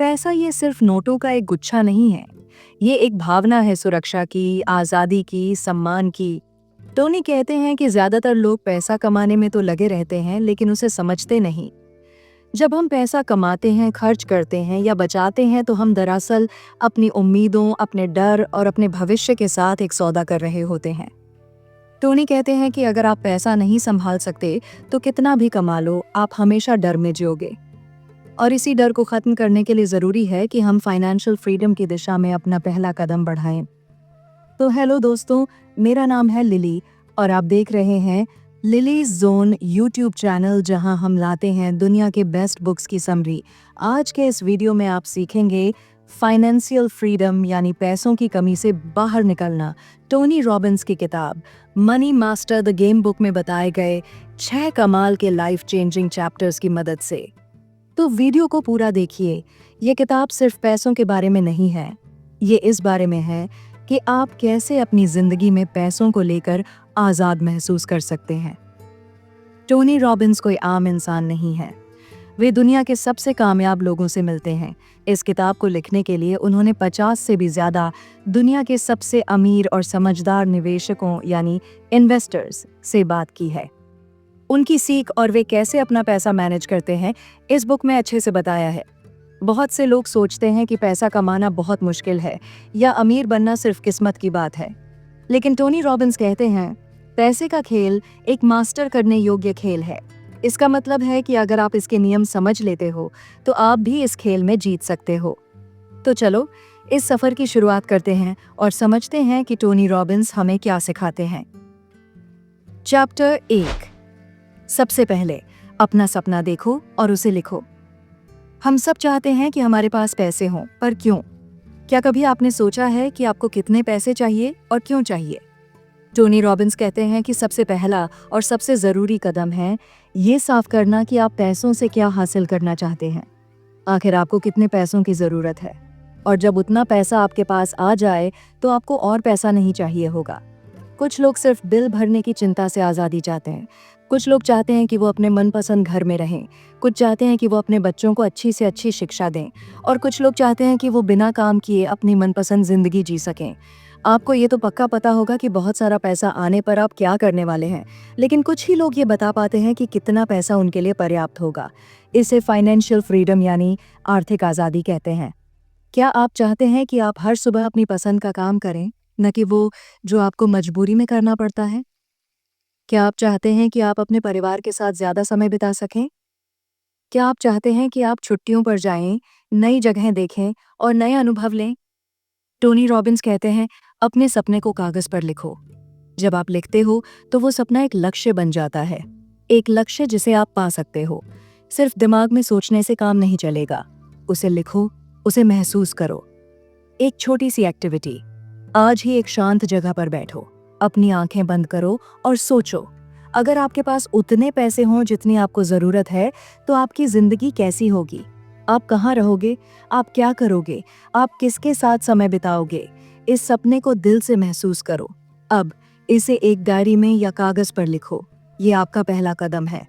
पैसा ये सिर्फ नोटों का एक गुच्छा नहीं है। ये एक भावना है सुरक्षा की, आज़ादी की, सम्मान की। टोनी कहते हैं कि ज्यादातर लोग पैसा कमाने में तो लगे रहते हैं लेकिन उसे समझते नहीं। जब हम पैसा कमाते हैं, खर्च करते हैं या बचाते हैं तो हम दरअसल अपनी उम्मीदों, अपने डर और अपने भविष्य के साथ एक सौदा कर रहे होते हैं। टोनी कहते हैं कि अगर आप पैसा नहीं संभाल सकते तो कितना भी कमा लो, आप हमेशा डर में जियोगे। और इसी डर को खत्म करने के लिए जरूरी है कि हम फाइनेंशियल फ्रीडम की दिशा में अपना पहला कदम बढ़ाएं। तो हेलो दोस्तों, मेरा नाम है लिली और आप देख रहे हैं लिली जोन यूट्यूब चैनल, जहां हम लाते हैं दुनिया के बेस्ट बुक्स की समरी। आज के इस वीडियो में आप सीखेंगे फाइनेंशियल फ्रीडम यानी पैसों की कमी से बाहर निकलना, टोनी रॉबिन्स की किताब money master the game book में बताए गए 6 कमाल के लाइफ चेंजिंग चैप्टर्स की मदद से। तो वीडियो को पूरा देखिए। ये किताब सिर्फ पैसों के बारे में नहीं है, ये इस बारे में है कि आप कैसे अपनी जिंदगी में पैसों को लेकर आज़ाद महसूस कर सकते हैं। टोनी रॉबिन्स कोई आम इंसान नहीं है, वे दुनिया के सबसे कामयाब लोगों से मिलते हैं। इस किताब को लिखने के लिए उन्होंने 50 से भी ज़्यादा दुनिया के सबसे अमीर और समझदार निवेशकों यानी इन्वेस्टर्स से बात की है। उनकी सीख और वे कैसे अपना पैसा मैनेज करते हैं इस बुक में अच्छे से बताया है। बहुत से लोग सोचते हैं कि पैसा कमाना बहुत मुश्किल है या अमीर बनना सिर्फ किस्मत की बात है, लेकिन टोनी रॉबिन्स कहते हैं पैसे का खेल एक मास्टर करने योग्य खेल है। इसका मतलब है कि अगर आप इसके नियम समझ लेते हो तो आप भी इस खेल में जीत सकते हो। तो चलो इस सफर की शुरुआत करते हैं और समझते हैं कि टोनी रॉबिन्स हमें क्या सिखाते हैं। चैप्टर 1। सबसे पहले अपना सपना देखो और उसे लिखो। हम सब चाहते हैं कि हमारे पास पैसे हों, पर क्यों? क्या कभी आपने सोचा है कि आपको कितने पैसे चाहिए और क्यों चाहिए? टोनी रॉबिन्स कहते हैं कि सबसे पहला और सबसे ज़रूरी कदम है ये साफ करना कि आप पैसों से क्या हासिल करना चाहते हैं। आखिर आपको कितने पैसों की ज़रूरत है? और जब उतना पैसा आपके पास आ जाए तो आपको और पैसा नहीं चाहिए होगा। कुछ लोग सिर्फ बिल भरने की चिंता से आज़ादी चाहते हैं, कुछ लोग चाहते हैं कि वो अपने मनपसंद घर में रहें, कुछ चाहते हैं कि वो अपने बच्चों को अच्छी से अच्छी शिक्षा दें, और कुछ लोग चाहते हैं कि वो बिना काम किए अपनी मनपसंद ज़िंदगी जी सकें। आपको ये तो पक्का पता होगा कि बहुत सारा पैसा आने पर आप क्या करने वाले हैं, लेकिन कुछ ही लोग ये बता पाते हैं कि कितना पैसा उनके लिए पर्याप्त होगा। इसे फाइनेंशियल फ्रीडम यानी आर्थिक आज़ादी कहते हैं। क्या आप चाहते हैं कि आप हर सुबह अपनी पसंद का काम करें, न कि वो जो आपको मजबूरी में करना पड़ता है? क्या आप चाहते हैं कि आप अपने परिवार के साथ ज़्यादा समय बिता सकें? क्या आप चाहते हैं कि आप छुट्टियों पर जाएं, नई जगहें देखें और नए अनुभव लें? टोनी रॉबिन्स कहते हैं अपने सपने को कागज़ पर लिखो। जब आप लिखते हो तो वो सपना एक लक्ष्य बन जाता है, एक लक्ष्य जिसे आप पा सकते हो। सिर्फ दिमाग में सोचने से काम नहीं चलेगा, उसे लिखो, उसे महसूस करो। एक छोटी सी एक्टिविटी, आज ही एक शांत जगह पर बैठो, अपनी आंखें बंद करो और सोचो, अगर आपके पास उतने पैसे हों जितनी आपको ज़रूरत है तो आपकी ज़िंदगी कैसी होगी? आप कहाँ रहोगे? आप क्या करोगे? आप किसके साथ समय बिताओगे? इस सपने को दिल से महसूस करो। अब इसे एक डायरी में या कागज़ पर लिखो। ये आपका पहला कदम है।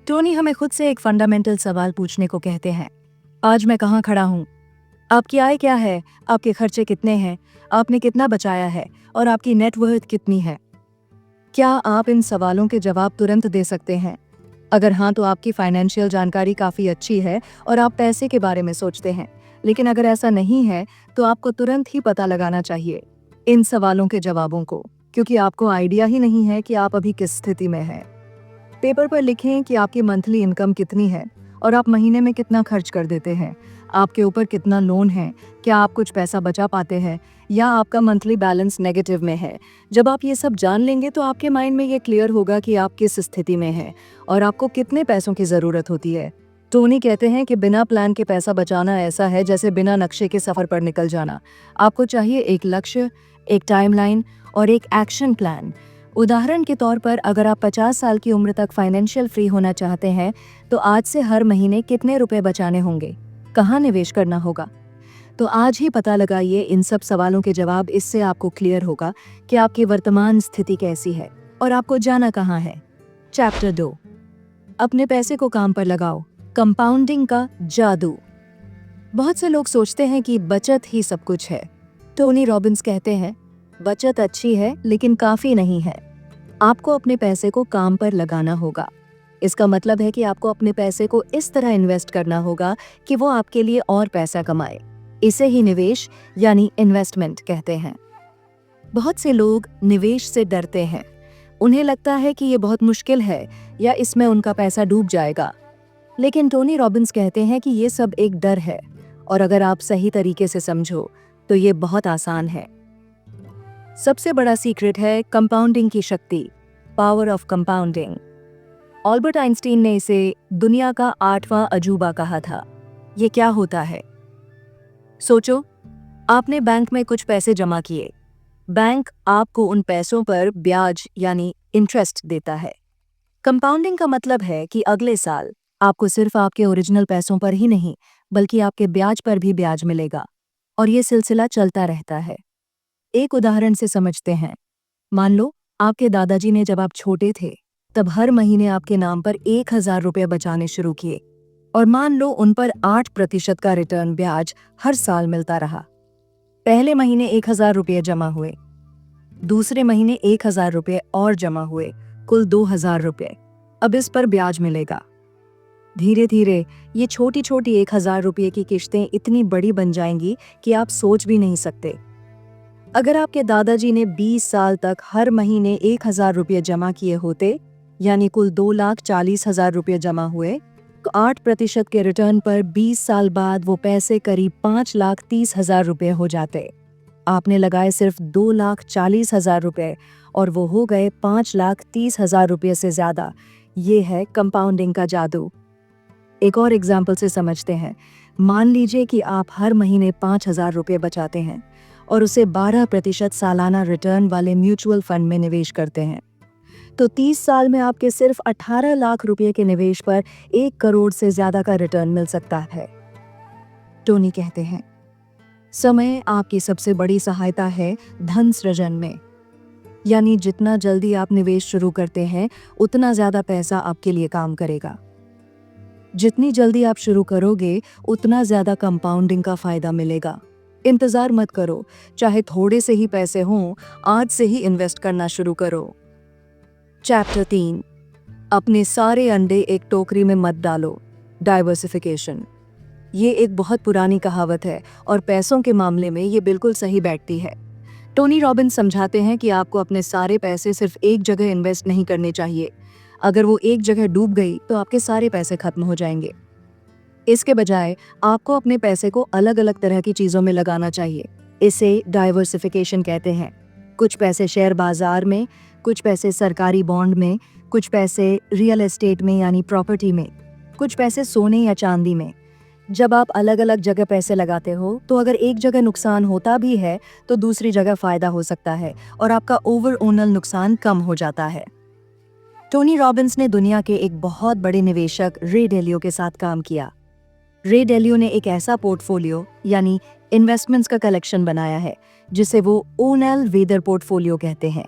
टोनी हमें खुद से एक फंडामेंटल सवाल पूछने को कहते हैं, आज मैं कहाँ खड़ा हूँ? आपकी आय क्या है? आपके खर्चे कितने हैं? आपने कितना बचाया है? और आपकी नेटवर्थ कितनी है? क्या आप इन सवालों के जवाब तुरंत दे सकते हैं? अगर हाँ, तो आपकी फाइनेंशियल जानकारी काफ़ी अच्छी है और आप पैसे के बारे में सोचते हैं। लेकिन अगर ऐसा नहीं है तो आपको तुरंत ही पता लगाना चाहिए इन सवालों के जवाबों को, क्योंकि आपको आइडिया ही नहीं है कि आप अभी किस स्थिति में हैं। पेपर पर लिखें कि आपकी मंथली इनकम कितनी है और आप महीने में कितना खर्च कर देते हैं। आपके ऊपर कितना लोन है, क्या आप कुछ पैसा बचा पाते हैं या आपका मंथली बैलेंस नेगेटिव में है। जब आप ये सब जान लेंगे तो आपके माइंड में ये क्लियर होगा कि आप किस स्थिति में हैं और आपको कितने पैसों की ज़रूरत होती है। टोनी कहते हैं कि बिना प्लान के पैसा बचाना ऐसा है जैसे बिना नक्शे के सफ़र पर निकल जाना। आपको चाहिए एक लक्ष्य, एक टाइमलाइन और एक एक्शन प्लान। उदाहरण के तौर पर अगर आप 50 साल की उम्र तक फाइनेंशियल फ्री होना चाहते हैं तो आज से हर महीने कितने रुपए बचाने होंगे, कहाँ निवेश करना होगा? तो आज ही पता लगाइए इन सब सवालों के जवाब। इससे आपको क्लियर होगा कि आपकी वर्तमान स्थिति कैसी है और आपको जाना कहाँ है। चैप्टर 2, अपने पैसे को काम पर लगाओ, कंपाउंडिंग का जादू। बहुत से लोग सोचते हैं कि बचत ही सब कुछ है। टोनी रॉबिन्स कहते हैं, बचत अच्छी है लेकिन काफी नहीं है। आपको अपने पैसे को काम पर लगाना होगा। इसका मतलब है कि आपको अपने पैसे को इस तरह इन्वेस्ट करना होगा कि वो आपके लिए और पैसा कमाए। इसे ही निवेश यानी इन्वेस्टमेंट कहते हैं। बहुत से लोग निवेश से डरते हैं। उन्हें लगता है कि ये बहुत मुश्किल है या इसमें उनका पैसा डूब जाएगा। लेकिन टोनी रॉबिन्स कहते हैं कि ये सब एक डर है, और अगर आप सही तरीके से समझो तो ये बहुत आसान है। सबसे बड़ा सीक्रेट है कंपाउंडिंग की शक्ति, power of compounding. Albert Einstein ने इसे दुनिया का 8वां अजूबा कहा था। ये क्या होता है? सोचो, आपने बैंक में कुछ पैसे जमा किए। बैंक आपको उन पैसों पर ब्याज यानी इंटरेस्ट देता है। कंपाउंडिंग का मतलब है कि अगले साल आपको सिर्फ आपके ओरिजिनल पैसों पर ही नहीं बल्कि आपके ब्याज पर भी ब्याज मिलेगा, और ये सिलसिला चलता रहता है। एक उदाहरण से समझते हैं। मान लो आपके दादाजी ने जब आप छोटे थे तब हर महीने आपके नाम पर 1,000 रुपये बचाने शुरू किए, और मान लो उन पर 8% का रिटर्न ब्याज हर साल मिलता रहा। पहले महीने 1,000 रुपये जमा हुए, दूसरे महीने 1,000 रुपये और जमा हुए, कुल 2,000 रुपये। अब इस पर ब्याज मिलेगा। धीरे धीरे ये छोटी छोटी 1,000 रुपये की किश्तें इतनी बड़ी बन जाएंगी कि आप सोच भी नहीं सकते। अगर आपके दादाजी ने 20 साल तक हर महीने 1,000 रुपये जमा किए होते, यानी कुल 2,40,000 रुपये जमा हुए, तो 8% के रिटर्न पर 20 साल बाद वो पैसे करीब 5,30,000 रुपये हो जाते। आपने लगाए सिर्फ 2,40,000 रुपये और वो हो गए 5,30,000 रुपये से ज्यादा। ये है कंपाउंडिंग का जादू। एक और एग्जाम्पल से समझते हैं। मान लीजिए कि आप हर महीने 5,000 रुपये बचाते हैं और उसे 12% सालाना रिटर्न वाले म्यूचुअल फंड में निवेश करते हैं, तो 30 साल में आपके सिर्फ 18 लाख रुपये के निवेश पर 1 करोड़ से ज्यादा का रिटर्न मिल सकता है। टोनी कहते हैं, समय आपकी सबसे बड़ी सहायता है धन सृजन में। यानी जितना जल्दी आप निवेश शुरू करते हैं उतना ज्यादा पैसा आपके लिए काम करेगा। जितनी जल्दी आप शुरू करोगे उतना ज्यादा कंपाउंडिंग का फायदा मिलेगा। इंतजार मत करो, चाहे थोड़े से ही पैसे हों, आज से ही इन्वेस्ट करना शुरू करो। चैप्टर 3, अपने सारे अंडे एक टोकरी में मत डालो, डाइवर्सिफिकेशन। ये एक बहुत पुरानी कहावत है और पैसों के मामले में ये बिल्कुल सही बैठती है। टोनी रॉबिन्स समझाते हैं कि आपको अपने सारे पैसे सिर्फ एक जगह इन्वेस्ट नहीं करने चाहिए। अगर वो एक जगह डूब गई तो आपके सारे पैसे खत्म हो जाएंगे। इसके बजाय आपको अपने पैसे को अलग अलग तरह की चीज़ों में लगाना चाहिए। इसे डाइवर्सिफिकेशन कहते हैं। कुछ पैसे शेयर बाजार में, कुछ पैसे सरकारी बॉन्ड में, कुछ पैसे रियल एस्टेट में यानी प्रॉपर्टी में, कुछ पैसे सोने या चांदी में। जब आप अलग अलग जगह पैसे लगाते हो तो अगर एक जगह नुकसान होता भी है तो दूसरी जगह फायदा हो सकता है और आपका ओवरऑल नुकसान कम हो जाता है। टोनी रॉबिन्स ने दुनिया के एक बहुत बड़े निवेशक रे डेलियो के साथ काम किया। रे डेलियो ने एक ऐसा पोर्टफोलियो यानी इन्वेस्टमेंट्स का कलेक्शन बनाया है जिसे वो ओनेल वेदर पोर्टफोलियो कहते हैं।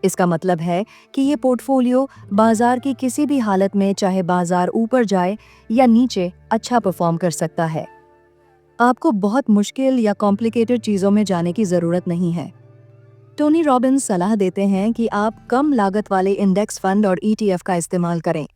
इसका मतलब है कि ये पोर्टफोलियो बाजार की किसी भी हालत में, चाहे बाजार ऊपर जाए या नीचे, अच्छा परफॉर्म कर सकता है। आपको बहुत मुश्किल या कॉम्प्लिकेटेड चीज़ों में जाने की ज़रूरत नहीं है। टोनी रॉबिन्स सलाह देते हैं कि आप कम लागत वाले इंडेक्स फंड और ETF का इस्तेमाल करें।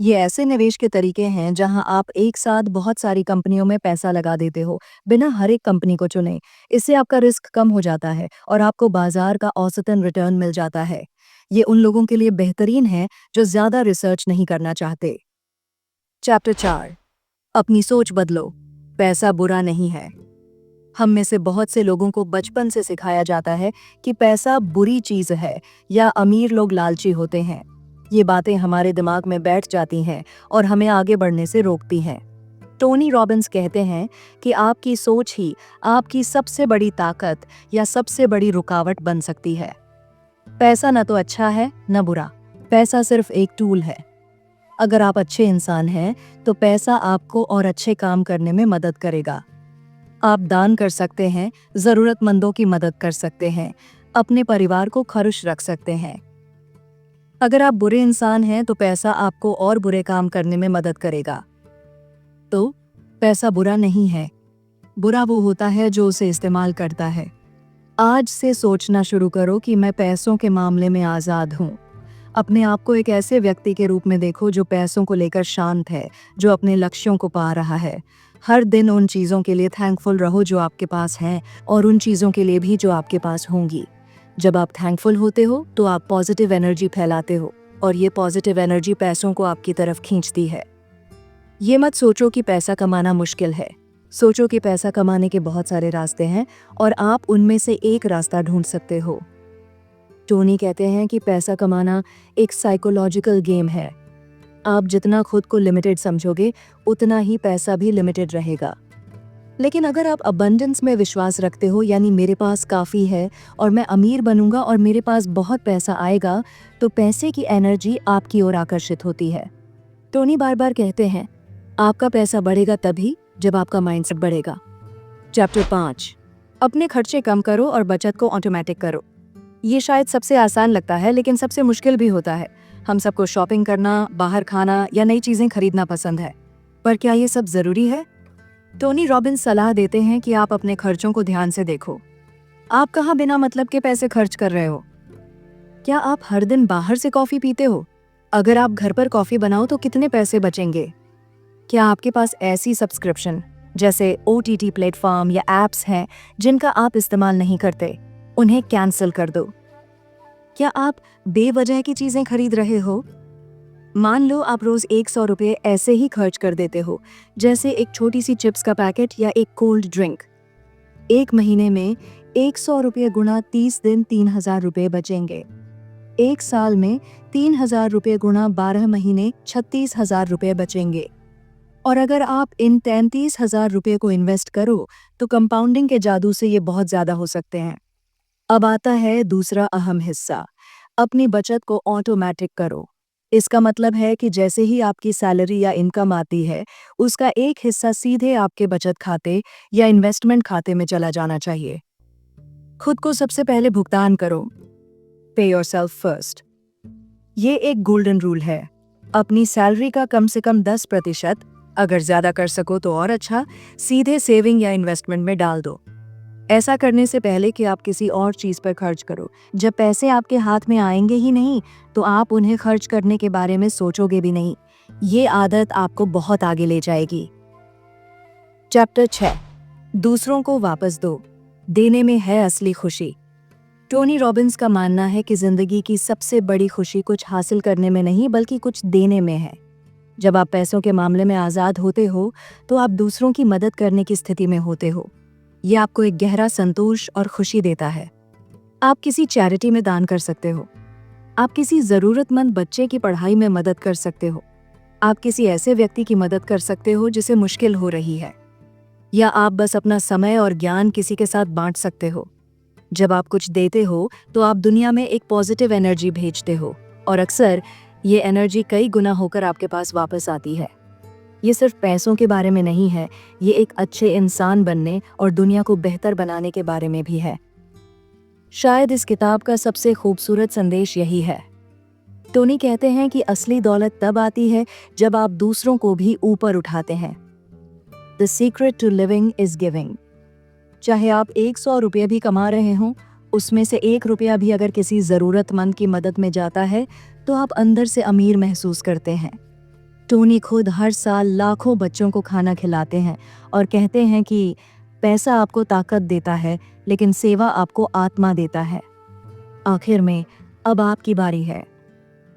ये ऐसे निवेश के तरीके हैं जहां आप एक साथ बहुत सारी कंपनियों में पैसा लगा देते हो, बिना हर एक कंपनी को चुने। इससे आपका रिस्क कम हो जाता है और आपको बाजार का औसतन रिटर्न मिल जाता है। ये उन लोगों के लिए बेहतरीन है जो ज्यादा रिसर्च नहीं करना चाहते। चैप्टर 4, अपनी सोच बदलो, पैसा बुरा नहीं है। हम में से बहुत से लोगों को बचपन से सिखाया जाता है कि पैसा बुरी चीज है या अमीर लोग लालची होते हैं। ये बातें हमारे दिमाग में बैठ जाती हैं और हमें आगे बढ़ने से रोकती हैं। टोनी रॉबिन्स कहते हैं कि आपकी सोच ही आपकी सबसे बड़ी ताकत या सबसे बड़ी रुकावट बन सकती है। पैसा न तो अच्छा है न बुरा, पैसा सिर्फ एक टूल है। अगर आप अच्छे इंसान हैं तो पैसा आपको और अच्छे काम करने में मदद करेगा। आप दान कर सकते हैं, जरूरतमंदों की मदद कर सकते हैं, अपने परिवार को खुश रख सकते हैं। अगर आप बुरे इंसान हैं तो पैसा आपको और बुरे काम करने में मदद करेगा। तो पैसा बुरा नहीं है, बुरा वो होता है जो उसे इस्तेमाल करता है। आज से सोचना शुरू करो कि मैं पैसों के मामले में आज़ाद हूँ। अपने आप को एक ऐसे व्यक्ति के रूप में देखो जो पैसों को लेकर शांत है, जो अपने लक्ष्यों को पा रहा है। हर दिन उन चीज़ों के लिए थैंकफुल रहो जो आपके पास हैं और उन चीज़ों के लिए भी जो आपके पास होंगी। जब आप थैंकफुल होते हो तो आप पॉजिटिव एनर्जी फैलाते हो और ये पॉजिटिव एनर्जी पैसों को आपकी तरफ खींचती है। ये मत सोचो कि पैसा कमाना मुश्किल है। सोचो कि पैसा कमाने के बहुत सारे रास्ते हैं और आप उनमें से एक रास्ता ढूंढ सकते हो। टोनी कहते हैं कि पैसा कमाना एक साइकोलॉजिकल गेम है। आप जितना खुद को लिमिटेड समझोगे उतना ही पैसा भी लिमिटेड रहेगा। लेकिन अगर आप अबंडेंस में विश्वास रखते हो, यानी मेरे पास काफ़ी है और मैं अमीर बनूंगा और मेरे पास बहुत पैसा आएगा, तो पैसे की एनर्जी आपकी ओर आकर्षित होती है। टोनी बार बार कहते हैं आपका पैसा बढ़ेगा तभी जब आपका माइंडसेट बढ़ेगा। चैप्टर 5, अपने खर्चे कम करो और बचत को ऑटोमेटिक करो। ये शायद सबसे आसान लगता है लेकिन सबसे मुश्किल भी होता है। हम सबको शॉपिंग करना, बाहर खाना या नई चीज़ें खरीदना पसंद है, पर क्या ये सब ज़रूरी है? टोनी रॉबिन्स सलाह देते हैं कि आप अपने खर्चों को ध्यान से देखो। आप कहाँ बिना मतलब के पैसे खर्च कर रहे हो? क्या आप हर दिन बाहर से कॉफ़ी पीते हो? अगर आप घर पर कॉफ़ी बनाओ तो कितने पैसे बचेंगे? क्या आपके पास ऐसी सब्सक्रिप्शन जैसे OTT प्लेटफॉर्म या एप्स हैं जिनका आप इस्तेमाल नहीं करते? उन्हें कैंसिल कर दो। क्या आप बेवजह की चीज़ें खरीद रहे हो? मान लो आप रोज़ 100 रुपये ऐसे ही खर्च कर देते हो, जैसे एक छोटी सी चिप्स का पैकेट या एक कोल्ड ड्रिंक। एक महीने में 100 रुपये गुणा 30 दिन 3,000 रुपये बचेंगे। एक साल में 3,000 रुपये गुणा 12 महीने 36,000 रुपये बचेंगे। और अगर आप इन 33,000 रुपये को इन्वेस्ट करो तो कंपाउंडिंग के जादू से ये बहुत ज़्यादा हो सकते हैं। अब आता है दूसरा अहम हिस्सा, अपनी बचत को ऑटोमेटिक करो। इसका मतलब है कि जैसे ही आपकी सैलरी या इनकम आती है, उसका एक हिस्सा सीधे आपके बचत खाते या इन्वेस्टमेंट खाते में चला जाना चाहिए। खुद को सबसे पहले भुगतान करो। पे योरसेल्फ फर्स्ट। ये एक गोल्डन रूल है। अपनी सैलरी का कम से कम 10%, अगर ज़्यादा कर सको तो और अच्छा, सीधे सेविंग या इन्वेस्टमेंट में डाल दो। ऐसा करने से पहले कि आप किसी और चीज़ पर खर्च करो। जब पैसे आपके हाथ में आएंगे ही नहीं तो आप उन्हें खर्च करने के बारे में सोचोगे भी नहीं। ये आदत आपको बहुत आगे ले जाएगी। चैप्टर 6, दूसरों को वापस दो, देने में है असली खुशी। टोनी रॉबिन्स का मानना है कि जिंदगी की सबसे बड़ी खुशी कुछ हासिल करने में नहीं बल्कि कुछ देने में है। जब आप पैसों के मामले में आज़ाद होते हो तो आप दूसरों की मदद करने की स्थिति में होते हो। ये आपको एक गहरा संतोष और खुशी देता है। आप किसी चैरिटी में दान कर सकते हो, आप किसी ज़रूरतमंद बच्चे की पढ़ाई में मदद कर सकते हो, आप किसी ऐसे व्यक्ति की मदद कर सकते हो जिसे मुश्किल हो रही है, या आप बस अपना समय और ज्ञान किसी के साथ बांट सकते हो। जब आप कुछ देते हो तो आप दुनिया में एक पॉजिटिव एनर्जी भेजते हो और अक्सर ये एनर्जी कई गुना होकर आपके पास वापस आती है। ये सिर्फ पैसों के बारे में नहीं है, ये एक अच्छे इंसान बनने और दुनिया को बेहतर बनाने के बारे में भी है। शायद इस किताब का सबसे खूबसूरत संदेश यही है। टोनी कहते हैं कि असली दौलत तब आती है जब आप दूसरों को भी ऊपर उठाते हैं। The secret to living is giving. चाहे आप 100 रुपये भी कमा रहे हों, उसमें से 1 रुपया भी अगर किसी ज़रूरतमंद की मदद में जाता है तो आप अंदर से अमीर महसूस करते हैं। टोनी खुद हर साल लाखों बच्चों को खाना खिलाते हैं और कहते हैं कि पैसा आपको ताकत देता है लेकिन सेवा आपको आत्मा देता है। आखिर में अब आपकी बारी है।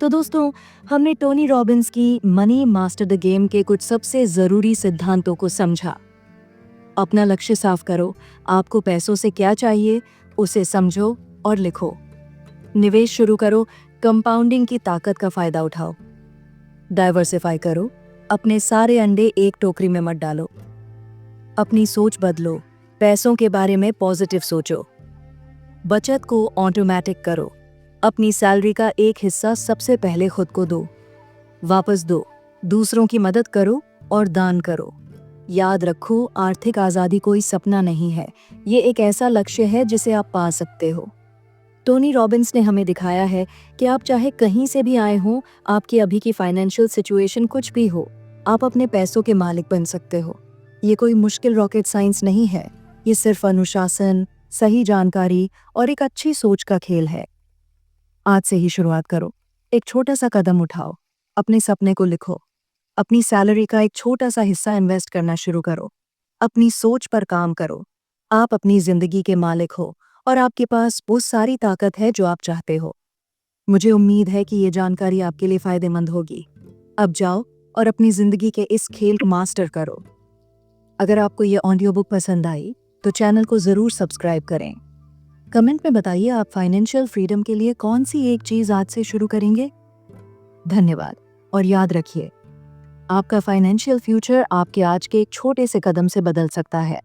तो दोस्तों, हमने टोनी रॉबिन्स की मनी मास्टर द गेम के कुछ सबसे ज़रूरी सिद्धांतों को समझा। अपना लक्ष्य साफ करो, आपको पैसों से क्या चाहिए उसे समझो और लिखो। निवेश शुरू करो, कंपाउंडिंग की ताकत का फ़ायदा उठाओ। डाइवर्सिफाई करो, अपने सारे अंडे एक टोकरी में मत डालो। अपनी सोच बदलो, पैसों के बारे में पॉजिटिव सोचो। बचत को ऑटोमेटिक करो, अपनी सैलरी का एक हिस्सा सबसे पहले खुद को दो, वापस दो, दूसरों की मदद करो और दान करो। याद रखो, आर्थिक आज़ादी कोई सपना नहीं है, ये एक ऐसा लक्ष्य है जिसे आप पा सकते हो। टोनी रॉबिन्स ने हमें दिखाया है कि आप चाहे कहीं से भी आए हों, आपकी अभी की फाइनेंशियल सिचुएशन कुछ भी हो, आप अपने पैसों के मालिक बन सकते हो। ये कोई मुश्किल रॉकेट साइंस नहीं है, ये सिर्फ अनुशासन, सही जानकारी और एक अच्छी सोच का खेल है। आज से ही शुरुआत करो, एक छोटा सा कदम उठाओ, अपने सपने को लिखो, अपनी सैलरी का एक छोटा सा हिस्सा इन्वेस्ट करना शुरू करो, अपनी सोच पर काम करो। आप अपनी जिंदगी के मालिक हो और आपके पास वो सारी ताकत है जो आप चाहते हो। मुझे उम्मीद है कि ये जानकारी आपके लिए फायदेमंद होगी। अब जाओ और अपनी जिंदगी के इस खेल को मास्टर करो। अगर आपको ये ऑडियो बुक पसंद आई तो चैनल को ज़रूर सब्सक्राइब करें। कमेंट में बताइए आप फाइनेंशियल फ्रीडम के लिए कौन सी एक चीज़ आज से शुरू करेंगे। धन्यवाद और याद रखिए, आपका फाइनेंशियल फ्यूचर आपके आज के एक छोटे से कदम से बदल सकता है।